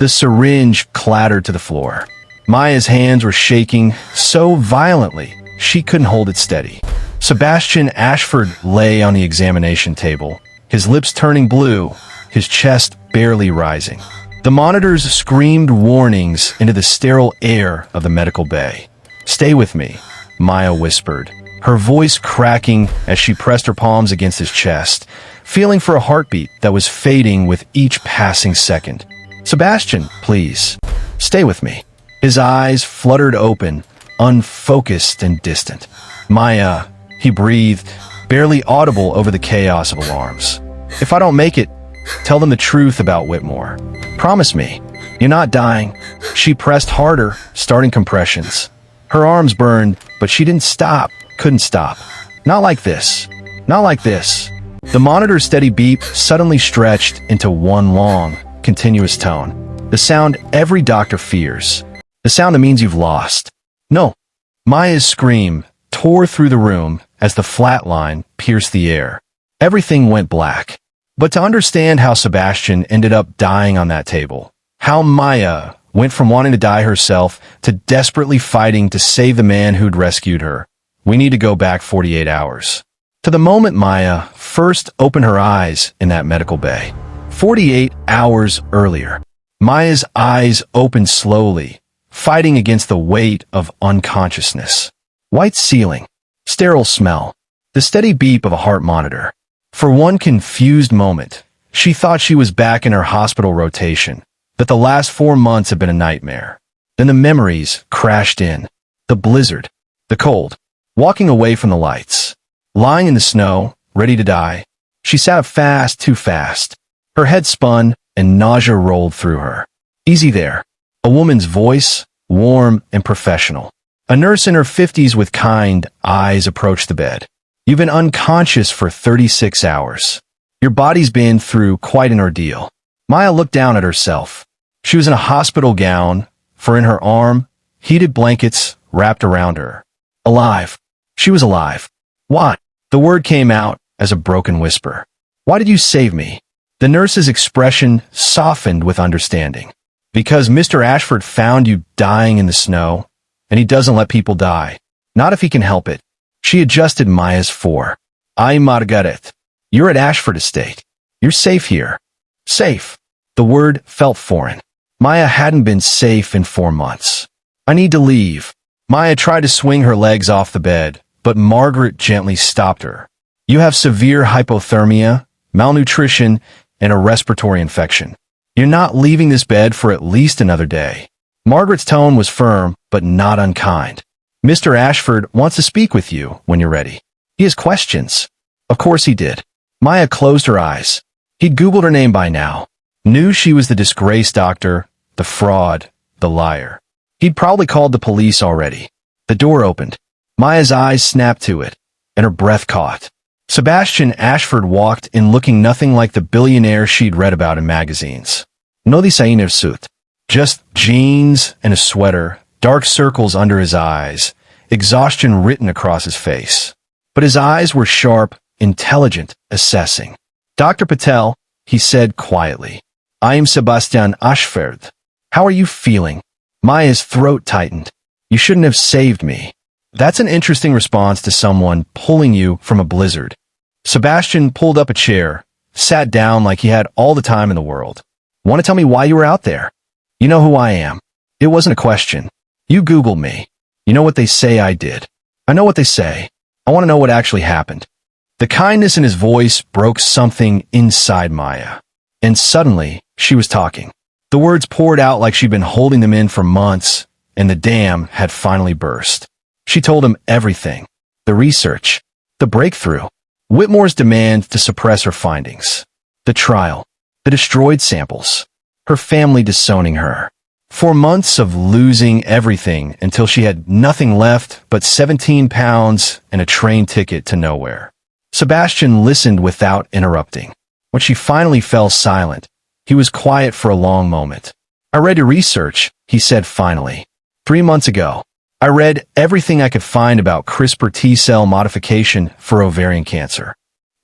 The syringe clattered to the floor. Maya's hands were shaking so violently she couldn't hold it steady. Sebastian Ashford lay on the examination table, his lips turning blue, his chest barely rising. The monitors screamed warnings into the sterile air of the medical bay. "Stay with me," Maya whispered, her voice cracking as she pressed her palms against his chest, feeling for a heartbeat that was fading with each passing second. "Sebastian, please, stay with me." His eyes fluttered open, unfocused and distant. "Maya," he breathed, barely audible over the chaos of alarms. "If I don't make it, tell them the truth about Whitmore. Promise me, you're not dying." She pressed harder, starting compressions. Her arms burned, but she didn't stop, couldn't stop. "Not like this. Not like this." The monitor's steady beep suddenly stretched into one long, continuous tone. The sound every doctor fears. The sound that means you've lost. "No." Maya's scream tore through the room as the flat line pierced the air. Everything went black. But to understand how Sebastian ended up dying on that table, how Maya went from wanting to die herself to desperately fighting to save the man who'd rescued her, we need to go back 48 hours. To the moment Maya first opened her eyes in that medical bay. 48 hours earlier. Maya's eyes opened slowly, fighting against the weight of unconsciousness. White ceiling, sterile smell, the steady beep of a heart monitor. For one confused moment, she thought she was back in her hospital rotation, that the last 4 months had been a nightmare. Then the memories crashed in. The blizzard, the cold, walking away from the lights, lying in the snow, ready to die. She sat up fast, too fast. Her head spun, and nausea rolled through her. "Easy there." A woman's voice, warm and professional. A nurse in her 50s with kind eyes approached the bed. "You've been unconscious for 36 hours. Your body's been through quite an ordeal." Maya looked down at herself. She was in a hospital gown, for in her arm, heated blankets wrapped around her. Alive. She was alive. "Why?" The word came out as a broken whisper. "Why did you save me?" The nurse's expression softened with understanding. "Because Mr. Ashford found you dying in the snow, and he doesn't let people die. Not if he can help it." She adjusted Maya's fore. "Ay, Margaret. You're at Ashford Estate. You're safe here." Safe. The word felt foreign. Maya hadn't been safe in 4 months. "I need to leave." Maya tried to swing her legs off the bed, but Margaret gently stopped her. "You have severe hypothermia, malnutrition, and a respiratory infection. You're not leaving this bed for at least another day." Margaret's tone was firm, but not unkind. "Mr. Ashford wants to speak with you when you're ready. He has questions." Of course he did. Maya closed her eyes. He'd Googled her name by now. Knew she was the disgraced doctor, the fraud, the liar. He'd probably called the police already. The door opened. Maya's eyes snapped to it, and her breath caught. Sebastian Ashford walked in looking nothing like the billionaire she'd read about in magazines. No designer suit. Just jeans and a sweater, dark circles under his eyes, exhaustion written across his face. But his eyes were sharp, intelligent, assessing. "Dr. Patel," he said quietly, "I am Sebastian Ashford. How are you feeling?" Maya's throat tightened. "You shouldn't have saved me." That's an interesting response to someone pulling you from a blizzard. Sebastian pulled up a chair, sat down like he had all the time in the world. "Want to tell me why you were out there?" "You know who I am." It wasn't a question. "You Googled me. You know what they say I did." "I know what they say. I want to know what actually happened." The kindness in his voice broke something inside Maya. And suddenly, she was talking. The words poured out like she'd been holding them in for months, and the dam had finally burst. She told him everything. The research. The breakthrough. Whitmore's demand to suppress her findings. The trial. The destroyed samples. Her family disowning her. 4 months of losing everything until she had nothing left but 17 pounds and a train ticket to nowhere. Sebastian listened without interrupting. When she finally fell silent, he was quiet for a long moment. "I read your research," he said finally. 3 months ago, I read everything I could find about CRISPR T-cell modification for ovarian cancer.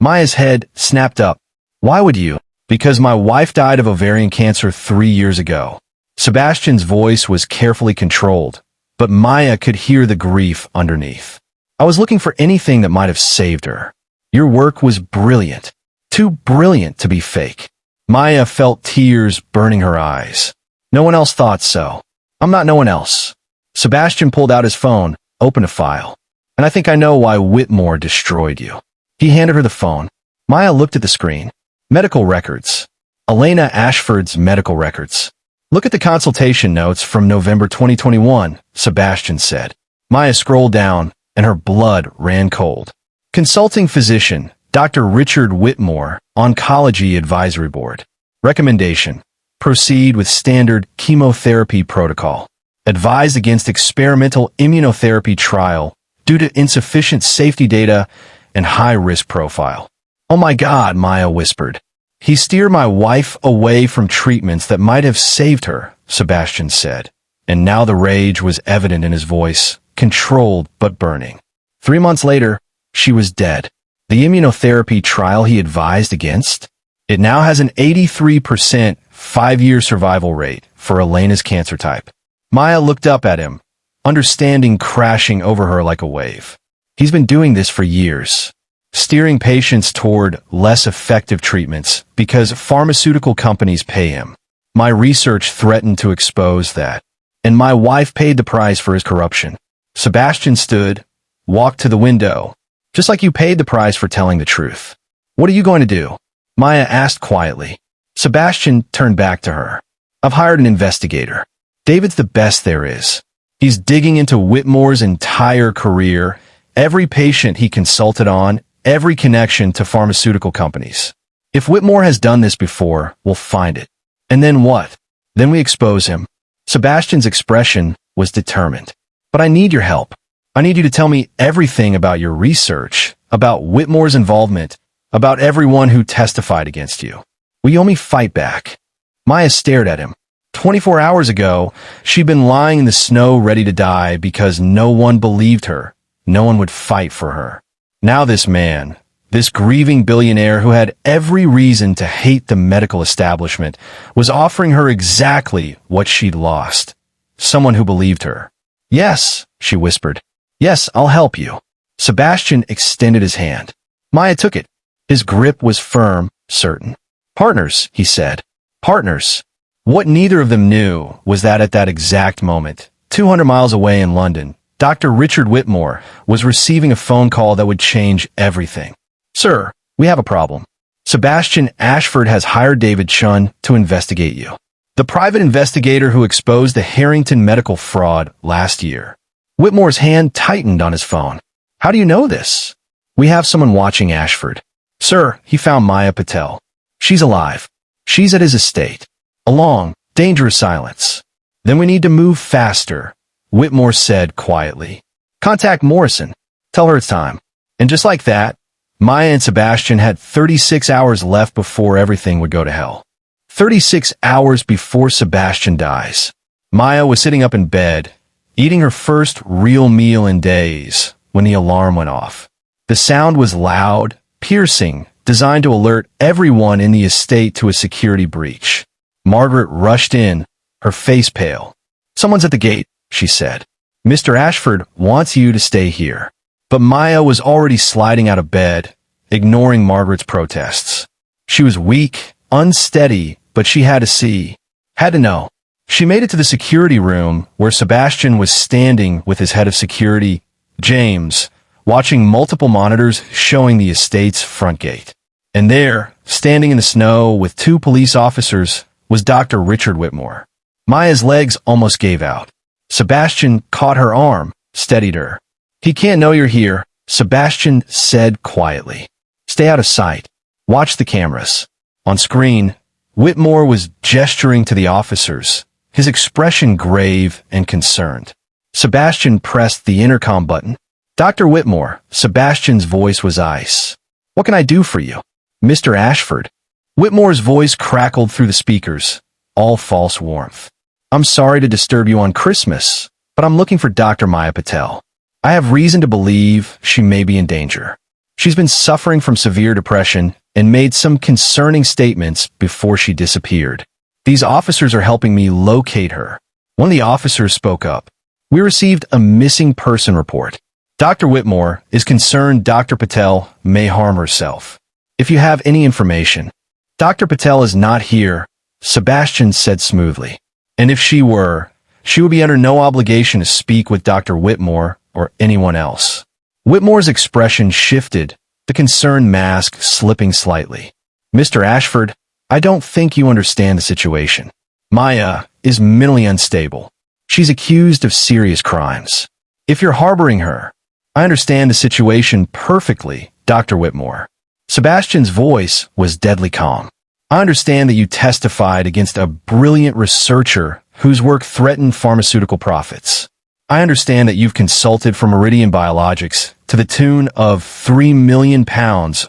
Maya's head snapped up. "Why would you?" "Because my wife died of ovarian cancer 3 years ago. Sebastian's voice was carefully controlled, but Maya could hear the grief underneath. I was looking for anything that might have saved her. Your work was brilliant. Too brilliant to be fake. Maya felt tears burning her eyes. No one else thought so. I'm not no one else. Sebastian pulled out his phone, opened a file. And I think I know why Whitmore destroyed you. He handed her the phone. Maya looked at the screen. Medical records. Elena Ashford's medical records. Look at the consultation notes from November 2021, Sebastian said. Maya scrolled down, and her blood ran cold. Consulting physician, Dr. Richard Whitmore, Oncology Advisory Board. Recommendation. Proceed with standard chemotherapy protocol. Advised against experimental immunotherapy trial due to insufficient safety data and high-risk profile. Oh my God, Maya whispered. He steered my wife away from treatments that might have saved her, Sebastian said. And now the rage was evident in his voice, controlled but burning. 3 months later, she was dead. The immunotherapy trial he advised against? It now has an 83% 5-year survival rate for Elena's cancer type. Maya looked up at him, understanding crashing over her like a wave. He's been doing this for years, steering patients toward less effective treatments because pharmaceutical companies pay him. My research threatened to expose that, and my wife paid the price for his corruption. Sebastian stood, walked to the window, just like you paid the price for telling the truth. What are you going to do? Maya asked quietly. Sebastian turned back to her. I've hired an investigator. David's the best there is. He's digging into Whitmore's entire career, every patient he consulted on, every connection to pharmaceutical companies. If Whitmore has done this before, we'll find it. And then what? Then we expose him. Sebastian's expression was determined. But I need your help. I need you to tell me everything about your research, about Whitmore's involvement, about everyone who testified against you. Will you only fight back? Maya stared at him. 24 hours ago, she'd been lying in the snow ready to die because no one believed her. No one would fight for her. Now this man, this grieving billionaire who had every reason to hate the medical establishment, was offering her exactly what she'd lost. Someone who believed her. Yes, she whispered. Yes, I'll help you. Sebastian extended his hand. Maya took it. His grip was firm, certain. Partners, he said. Partners. What neither of them knew was that at that exact moment, 200 miles away in London, Dr. Richard Whitmore was receiving a phone call that would change everything. Sir, we have a problem. Sebastian Ashford has hired David Chun to investigate you. The private investigator who exposed the Harrington medical fraud last year. Whitmore's hand tightened on his phone. How do you know this? We have someone watching Ashford. Sir, he found Maya Patel. She's alive. She's at his estate. A long, dangerous silence. Then we need to move faster, Whitmore said quietly. Contact Morrison. Tell her it's time. And just like that, Maya and Sebastian had 36 hours left before everything would go to hell. 36 hours before Sebastian dies. Maya was sitting up in bed, eating her first real meal in days, when the alarm went off. The sound was loud, piercing, designed to alert everyone in the estate to a security breach. Margaret rushed in, her face pale. Someone's at the gate, she said. Mr. Ashford wants you to stay here. But Maya was already sliding out of bed, ignoring Margaret's protests. She was weak, unsteady, but she had to see, had to know. She made it to the security room where Sebastian was standing with his head of security, James, watching multiple monitors showing the estate's front gate. And there, standing in the snow with 2 police officers, was Dr. Richard Whitmore. Maya's legs almost gave out. Sebastian caught her arm, steadied her. He can't know you're here, Sebastian said quietly. Stay out of sight. Watch the cameras. On screen, Whitmore was gesturing to the officers, his expression grave and concerned. Sebastian pressed the intercom button. Dr. Whitmore, Sebastian's voice was ice. What can I do for you? Mr. Ashford. Whitmore's voice crackled through the speakers, all false warmth. I'm sorry to disturb you on Christmas, but I'm looking for Dr. Maya Patel. I have reason to believe she may be in danger. She's been suffering from severe depression and made some concerning statements before she disappeared. These officers are helping me locate her. One of the officers spoke up. We received a missing person report. Dr. Whitmore is concerned Dr. Patel may harm herself. If you have any information. Dr. Patel is not here, Sebastian said smoothly. And if she were, she would be under no obligation to speak with Dr. Whitmore or anyone else. Whitmore's expression shifted, the concerned mask slipping slightly. Mr. Ashford, I don't think you understand the situation. Maya is mentally unstable. She's accused of serious crimes. If you're harboring her, I understand the situation perfectly, Dr. Whitmore. Sebastian's voice was deadly calm. I understand that you testified against a brilliant researcher whose work threatened pharmaceutical profits. I understand that you've consulted for Meridian Biologics to the tune of £3 million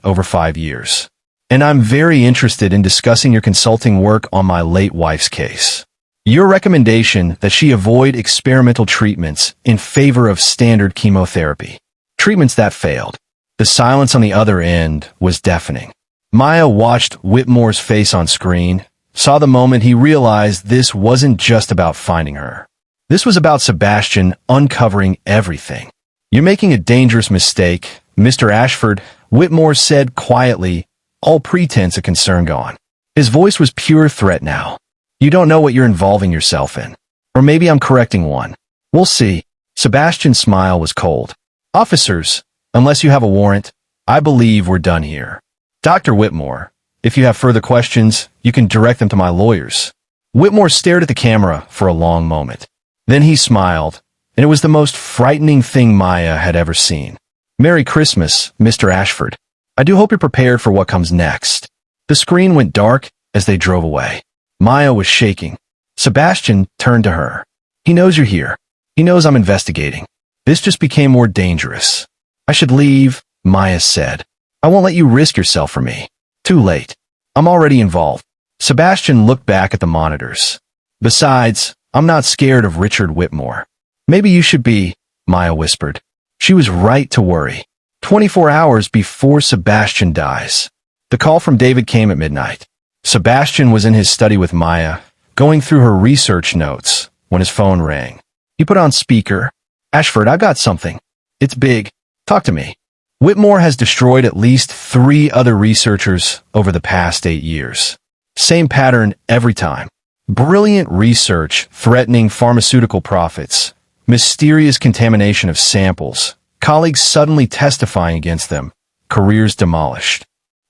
over 5 years. And I'm very interested in discussing your consulting work on my late wife's case. Your recommendation that she avoid experimental treatments in favor of standard chemotherapy. Treatments that failed. The silence on the other end was deafening. Maya watched Whitmore's face on screen, saw the moment he realized this wasn't just about finding her. This was about Sebastian uncovering everything. You're making a dangerous mistake, Mr. Ashford, Whitmore said quietly, all pretense of concern gone. His voice was pure threat now. You don't know what you're involving yourself in. Or maybe I'm correcting one. We'll see. Sebastian's smile was cold. Officers, unless you have a warrant, I believe we're done here. Dr. Whitmore, if you have further questions, you can direct them to my lawyers. Whitmore stared at the camera for a long moment. Then he smiled, and it was the most frightening thing Maya had ever seen. Merry Christmas, Mr. Ashford. I do hope you're prepared for what comes next. The screen went dark as they drove away. Maya was shaking. Sebastian turned to her. He knows you're here. He knows I'm investigating. This just became more dangerous. I should leave, Maya said. I won't let you risk yourself for me. Too late. I'm already involved. Sebastian looked back at the monitors. Besides, I'm not scared of Richard Whitmore. Maybe you should be, Maya whispered. She was right to worry. 24 hours before Sebastian dies. The call from David came at midnight. Sebastian was in his study with Maya, going through her research notes, when his phone rang. He put on speaker. Ashford, I got something. It's big. Talk to me. Whitmore has destroyed at least 3 other researchers over the past 8 years. Same pattern every time. Brilliant research threatening pharmaceutical profits. Mysterious contamination of samples. Colleagues suddenly testifying against them. Careers demolished.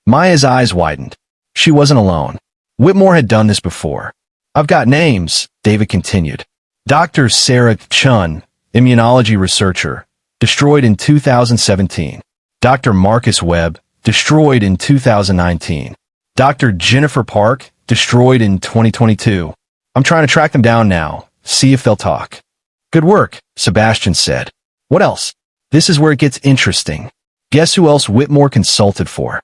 Maya's eyes widened. She wasn't alone. Whitmore had done this before. I've got names, David continued. Dr. Sarah Chun, immunology researcher, destroyed in 2017. Dr. Marcus Webb, destroyed in 2019. Dr. Jennifer Park, destroyed in 2022. I'm trying to track them down now, see if they'll talk. Good work, Sebastian said. What else? This is where it gets interesting. Guess who else Whitmore consulted for?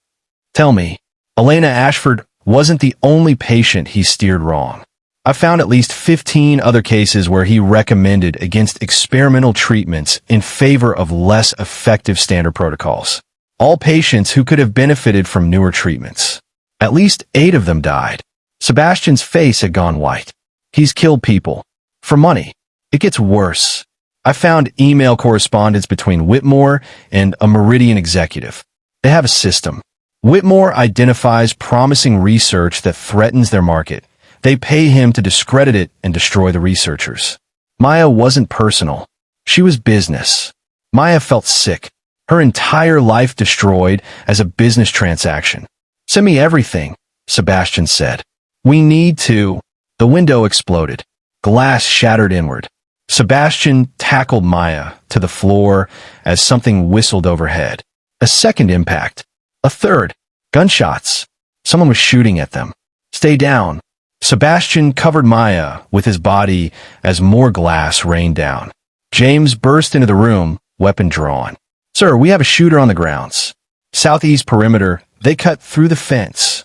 Tell me. Elena Ashford wasn't the only patient he steered wrong. I found at least 15 other cases where he recommended against experimental treatments in favor of less effective standard protocols. All patients who could have benefited from newer treatments. At least 8 of them died. Sebastian's face had gone white. He's killed people. For money. It gets worse. I found email correspondence between Whitmore and a Meridian executive. They have a system. Whitmore identifies promising research that threatens their market. They pay him to discredit it and destroy the researchers. Maya wasn't personal. She was business. Maya felt sick. Her entire life destroyed as a business transaction. Send me everything, Sebastian said. We need to. The window exploded. Glass shattered inward. Sebastian tackled Maya to the floor as something whistled overhead. A second impact. A third. Gunshots. Someone was shooting at them. Stay down. Sebastian covered Maya with his body as more glass rained down. James burst into the room, weapon drawn. Sir, we have a shooter on the grounds. Southeast perimeter, they cut through the fence.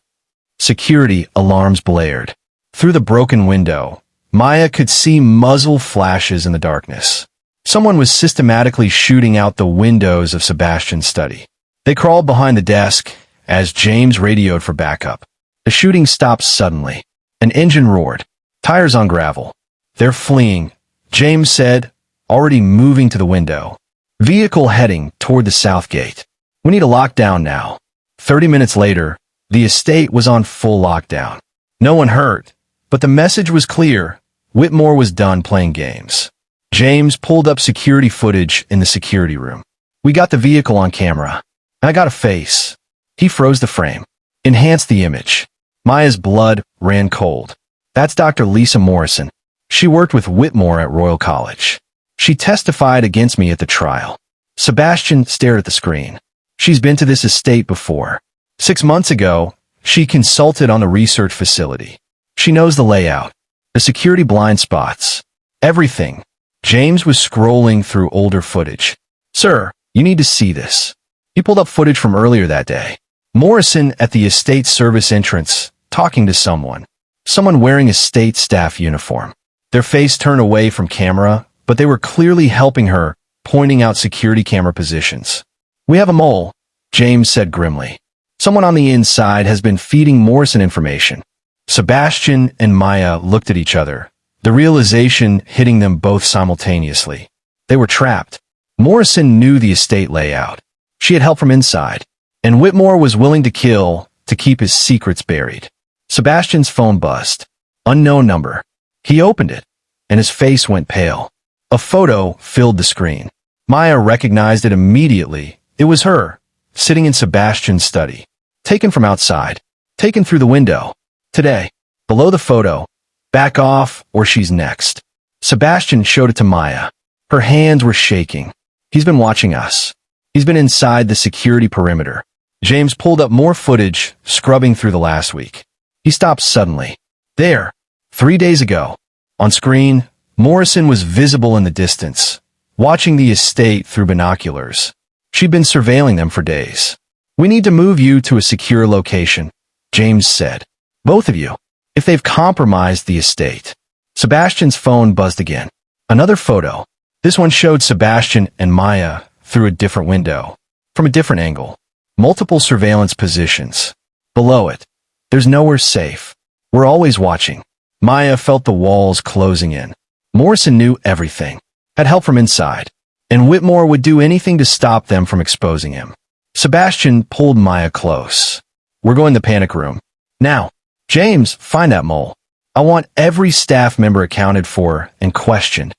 Security alarms blared. Through the broken window, Maya could see muzzle flashes in the darkness. Someone was systematically shooting out the windows of Sebastian's study. They crawled behind the desk as James radioed for backup. The shooting stopped suddenly. An engine roared. Tires on gravel. They're fleeing, James said, already moving to the window. Vehicle heading toward the south gate. We need a lockdown now. 30 minutes later, the estate was on full lockdown. No one hurt, but the message was clear. Whitmore was done playing games. James pulled up security footage in the security room. We got the vehicle on camera. I got a face. He froze the frame. Enhanced the image. Maya's blood ran cold. That's Dr. Lisa Morrison. She worked with Whitmore at Royal College. She testified against me at the trial. Sebastian stared at the screen. She's been to this estate before. 6 months ago, she consulted on the research facility. She knows the layout, the security blind spots, everything. James was scrolling through older footage. Sir, you need to see this. He pulled up footage from earlier that day. Morrison at the estate service entrance, talking to someone. Someone wearing a state staff uniform. Their face turned away from camera, but they were clearly helping her, pointing out security camera positions. We have a mole, James said grimly. Someone on the inside has been feeding Morrison information. Sebastian and Maya looked at each other, the realization hitting them both simultaneously. They were trapped. Morrison knew the estate layout. She had help from inside, and Whitmore was willing to kill to keep his secrets buried. Sebastian's phone buzzed. Unknown number. He opened it, and his face went pale. A photo filled the screen. Maya recognized it immediately. It was her, sitting in Sebastian's study. Taken from outside. Taken through the window. Today. Below the photo. Back off, or she's next. Sebastian showed it to Maya. Her hands were shaking. He's been watching us. He's been inside the security perimeter. James pulled up more footage, scrubbing through the last week. He stopped suddenly. There. 3 days ago. On screen, Morrison was visible in the distance, watching the estate through binoculars. She'd been surveilling them for days. We need to move you to a secure location, James said. Both of you. If they've compromised the estate. Sebastian's phone buzzed again. Another photo. This one showed Sebastian and Maya through a different window. From a different angle. Multiple surveillance positions. Below it. There's nowhere safe. We're always watching. Maya felt the walls closing in. Morrison knew everything. Had help from inside. And Whitmore would do anything to stop them from exposing him. Sebastian pulled Maya close. We're going to the panic room. Now, James, find that mole. I want every staff member accounted for and questioned.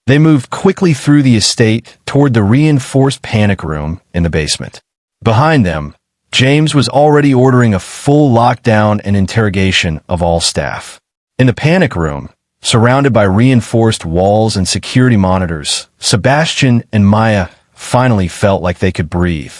They moved quickly through the estate toward the reinforced panic room in the basement. Behind them, James was already ordering a full lockdown and interrogation of all staff. In the panic room, surrounded by reinforced walls and security monitors, Sebastian and Maya finally felt like they could breathe.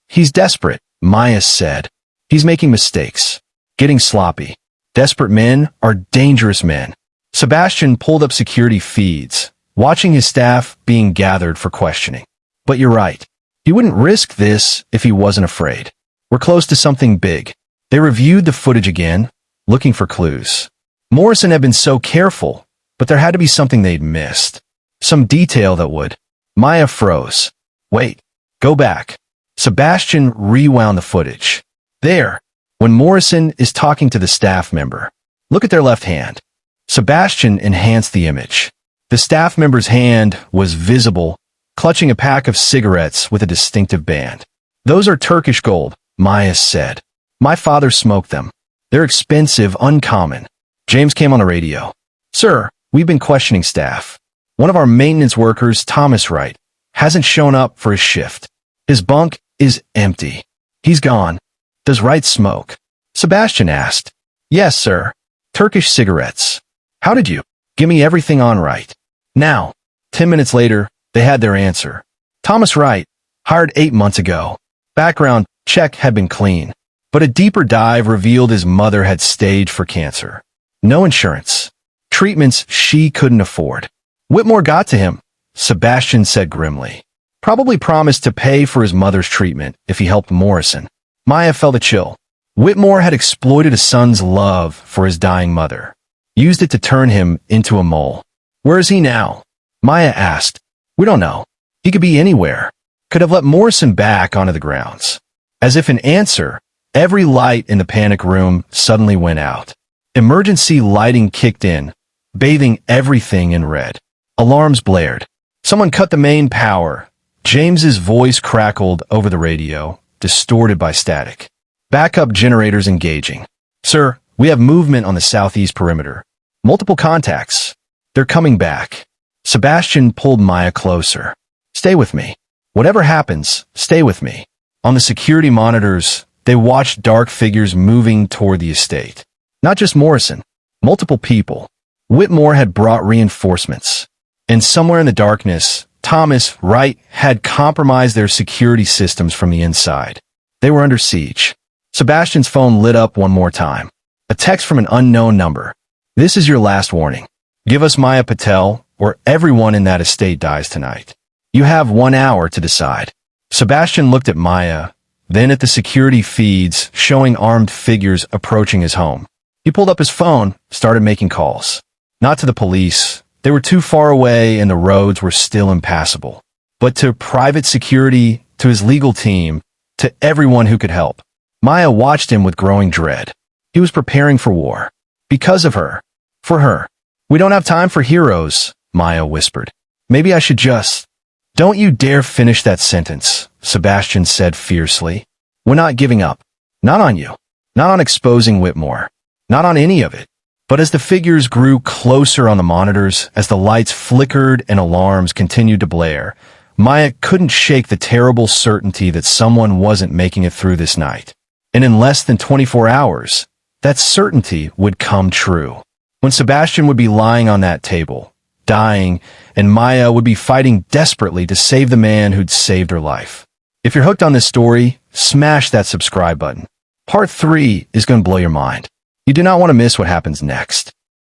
He's desperate, Maya said. He's making mistakes. Getting sloppy. Desperate men are dangerous men. Sebastian pulled up security feeds, watching his staff being gathered for questioning. But you're right. He wouldn't risk this if he wasn't afraid. We're close to something big. They reviewed the footage again, looking for clues. Morrison had been so careful, but there had to be something they'd missed. Some detail that would. Maya froze. Wait. Go back. Sebastian rewound the footage. There. When Morrison is talking to the staff member. Look at their left hand. Sebastian enhanced the image. The staff member's hand was visible, clutching a pack of cigarettes with a distinctive band. Those are Turkish gold, Maya said. My father smoked them. They're expensive, uncommon. James came on the radio. Sir, we've been questioning staff. One of our maintenance workers, Thomas Wright, hasn't shown up for his shift. His bunk is empty. He's gone. Does Wright smoke? Sebastian asked. Yes, sir. Turkish cigarettes. How did you? Give me everything on Wright. Now. 10 minutes later, they had their answer. Thomas Wright, hired 8 months ago. Background check had been clean, but a deeper dive revealed his mother had staged for cancer. No insurance. Treatments she couldn't afford. Whitmore got to him, Sebastian said grimly. Probably promised to pay for his mother's treatment if he helped Morrison. Maya felt a chill. Whitmore had exploited a son's love for his dying mother. Used it to turn him into a mole. Where is he now? Maya asked. We don't know. He could be anywhere. Could have let Morrison back onto the grounds. As if in answer, every light in the panic room suddenly went out. Emergency lighting kicked in, bathing everything in red. Alarms blared. Someone cut the main power. James's voice crackled over the radio, distorted by static. Backup generators engaging. Sir, we have movement on the southeast perimeter. Multiple contacts. They're coming back. Sebastian pulled Maya closer. Stay with me. Whatever happens, stay with me. On the security monitors, they watched dark figures moving toward the estate. Not just Morrison. Multiple people. Whitmore had brought reinforcements. And somewhere in the darkness, Thomas Wright had compromised their security systems from the inside. They were under siege. Sebastian's phone lit up one more time. A text from an unknown number. This is your last warning. Give us Maya Patel, or everyone in that estate dies tonight. You have 1 hour to decide. Sebastian looked at Maya, then at the security feeds showing armed figures approaching his home. He pulled up his phone, started making calls. Not to the police. They were too far away and the roads were still impassable. But to private security, to his legal team, to everyone who could help. Maya watched him with growing dread. He was preparing for war. Because of her. For her. We don't have time for heroes, Maya whispered. Maybe I should just... Don't you dare finish that sentence, Sebastian said fiercely. We're not giving up. Not on you. Not on exposing Whitmore. Not on any of it. But as the figures grew closer on the monitors, as the lights flickered and alarms continued to blare, Maya couldn't shake the terrible certainty that someone wasn't making it through this night. And in less than 24 hours, that certainty would come true. When Sebastian would be lying on that table, dying, and Maya would be fighting desperately to save the man who'd saved her life. If you're hooked on this story, smash that subscribe button. Part 3 is going to blow your mind. You do not want to miss what happens next.